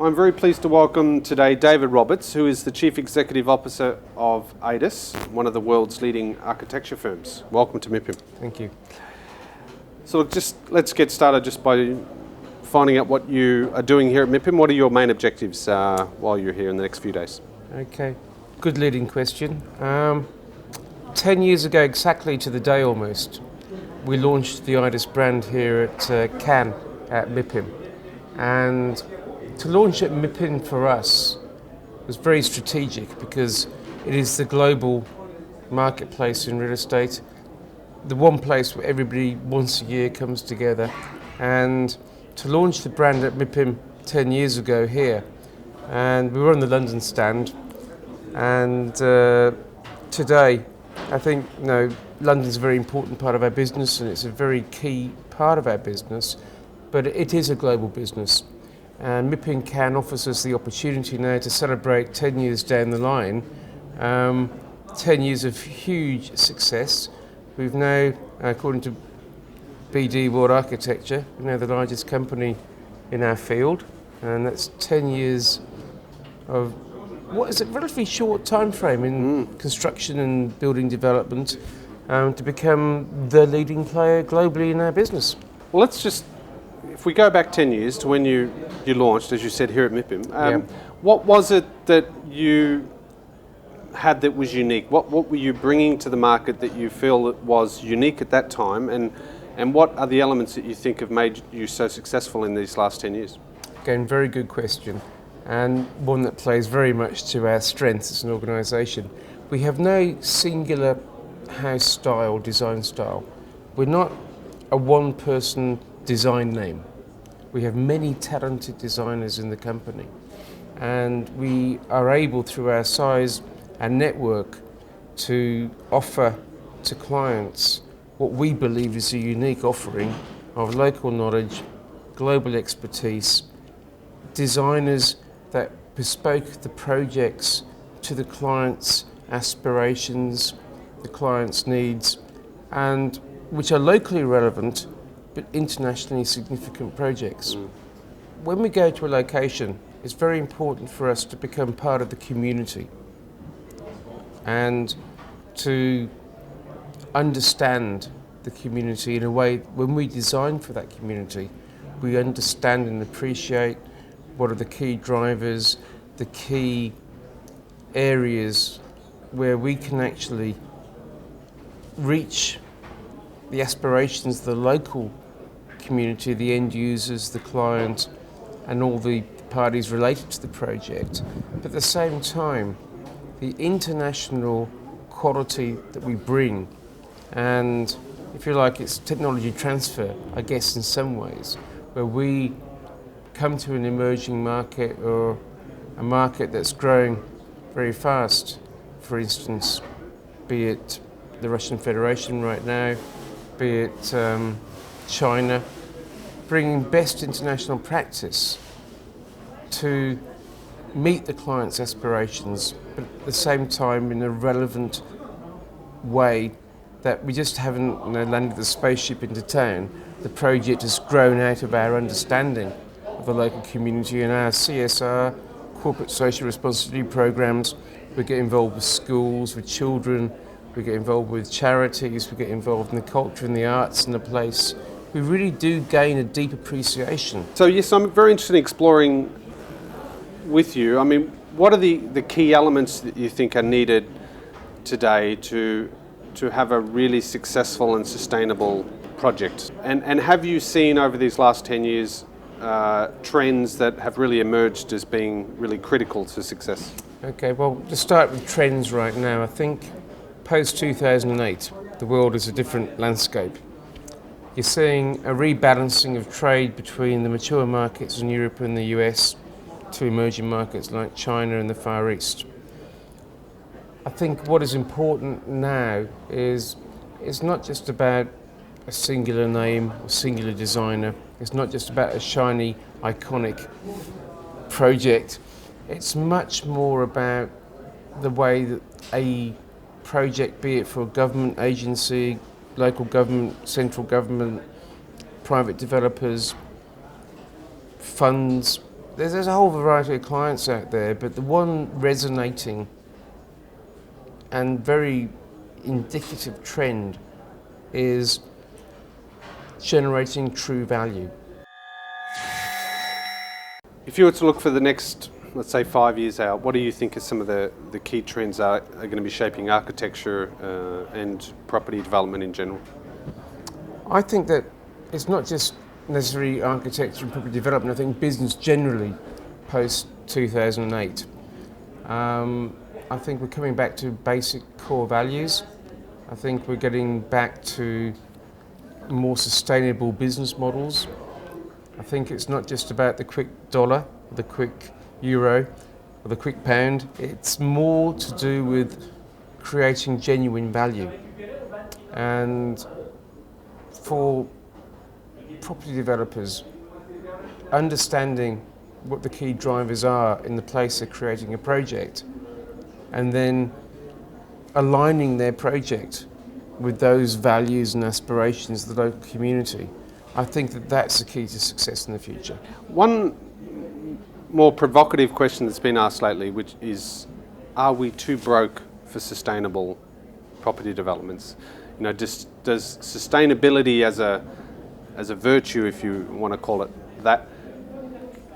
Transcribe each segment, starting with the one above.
I'm very pleased to welcome today David Roberts, who is the Chief Executive Officer of Aedas, one of the world's leading architecture firms. Welcome to MIPIM. Thank you. So let's get started just by finding out what you are doing here at MIPIM. What are your main objectives while you're here in the next few days? Okay, good leading question. 10 years ago, exactly to the day almost, we launched the Aedas brand here at Cannes at MIPIM. And to launch at MIPIM for us was very strategic because it is the global marketplace in real estate, the one place where everybody once a year comes together. And to launch the brand at MIPIM 10 years ago here, and we were on the London stand, and today I think London's a very important part of our business and it's a very key part of our business, but it is a global business. And MIPIM Cannes offers us the opportunity now to celebrate 10 years down the line, 10 years of huge success. We've now, according to BD World Architecture, we're now the largest company in our field, and that's 10 years of what is a relatively short time frame in construction and building development to become the leading player globally in our business. Well, if we go back 10 years to when you launched, as you said, here at MIPIM, what was it that you had that was unique? What were you bringing to the market that you feel that was unique at that time, and what are the elements that you think have made you so successful in these last 10 years? Again, very good question, and one that plays very much to our strengths as an organisation. We have no singular house style, design style. We're not a one-person design name. We have many talented designers in the company, and we are able, through our size and network, to offer to clients what we believe is a unique offering of local knowledge, global expertise, designers that bespoke the projects to the client's aspirations, the client's needs, and which are locally relevant but internationally significant projects. When we go to a location, it's very important for us to become part of the community and to understand the community in a way. When we design for that community, we understand and appreciate what are the key drivers, the key areas where we can actually reach the aspirations of the local community, the end users, the client, and all the parties related to the project. But at the same time, the international quality that we bring, and if you like, it's technology transfer, I guess, in some ways, where we come to an emerging market or a market that's growing very fast, for instance, be it the Russian Federation right now, be it China, bringing best international practice to meet the client's aspirations, but at the same time in a relevant way that we just haven't landed the spaceship into town. The project has grown out of our understanding of the local community and our CSR, corporate social responsibility programs. We get involved with schools, with children, we get involved with charities, we get involved in the culture and the arts in the place. We really do gain a deep appreciation. So yes, I'm very interested in exploring with you. I mean, what are the key elements that you think are needed today to have a really successful and sustainable project? And have you seen over these last 10 years trends that have really emerged as being really critical to success? Okay, well, to start with trends right now, I think post-2008, the world is a different landscape. You're seeing a rebalancing of trade between the mature markets in Europe and the US to emerging markets like China and the Far East. I think what is important now is it's not just about a singular name or singular designer. It's not just about a shiny, iconic project. It's much more about the way that a project, be it for a government agency, local government, central government, private developers, funds, there's a whole variety of clients out there, but the one resonating and very indicative trend is generating true value. If you were to look for the next, let's say, 5 years out, what do you think are some of the key trends are going to be shaping architecture and property development in general? I think that it's not just necessarily architecture and property development. I think business generally post 2008. I think we're coming back to basic core values. I think we're getting back to more sustainable business models. I think it's not just about the quick dollar, the quick euro, or the quick pound. It's more to do with creating genuine value. And for property developers, understanding what the key drivers are in the place of creating a project, and then aligning their project with those values and aspirations of the local community. I think that that's the key to success in the future. One more provocative question that's been asked lately, which is, are we too broke for sustainable property developments? You know, does sustainability as a virtue, if you want to call it that,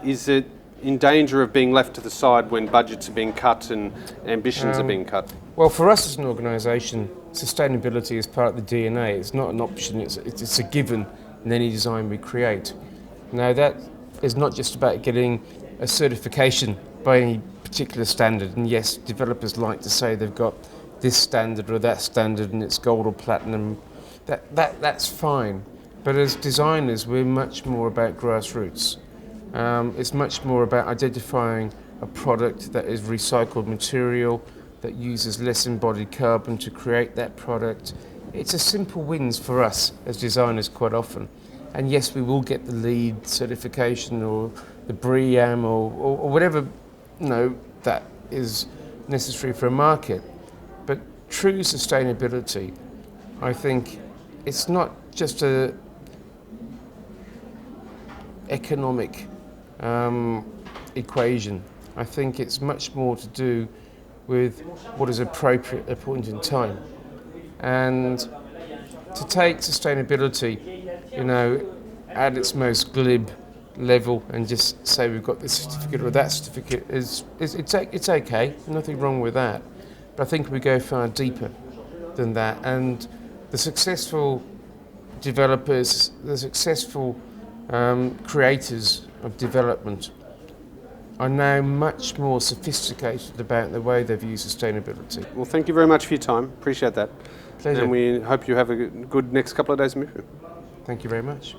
is it in danger of being left to the side when budgets are being cut and ambitions are being cut? Well, for us as an organisation, sustainability is part of the DNA. It's not an option, it's a given in any design we create. Now, that is not just about getting a certification by any particular standard, and yes, developers like to say they've got this standard or that standard and it's gold or platinum. That's fine. But as designers, we're much more about grassroots. It's much more about identifying a product that is recycled material, that uses less embodied carbon to create that product. It's a simple wins for us as designers quite often. And yes, we will get the LEED certification or the BREEAM or whatever, that is necessary for a market. But true sustainability, I think, it's not just a economic equation. I think it's much more to do with what is appropriate at a point in time. And to take sustainability, at its most glib level and just say we've got this certificate or that certificate it's okay, nothing wrong with that. But I think we go far deeper than that, and the successful developers, the successful creators of development are now much more sophisticated about the way they view sustainability. Well, thank you very much for your time. Appreciate that. Pleasure. And we hope you have a good next couple of days in MIPIM. Thank you very much.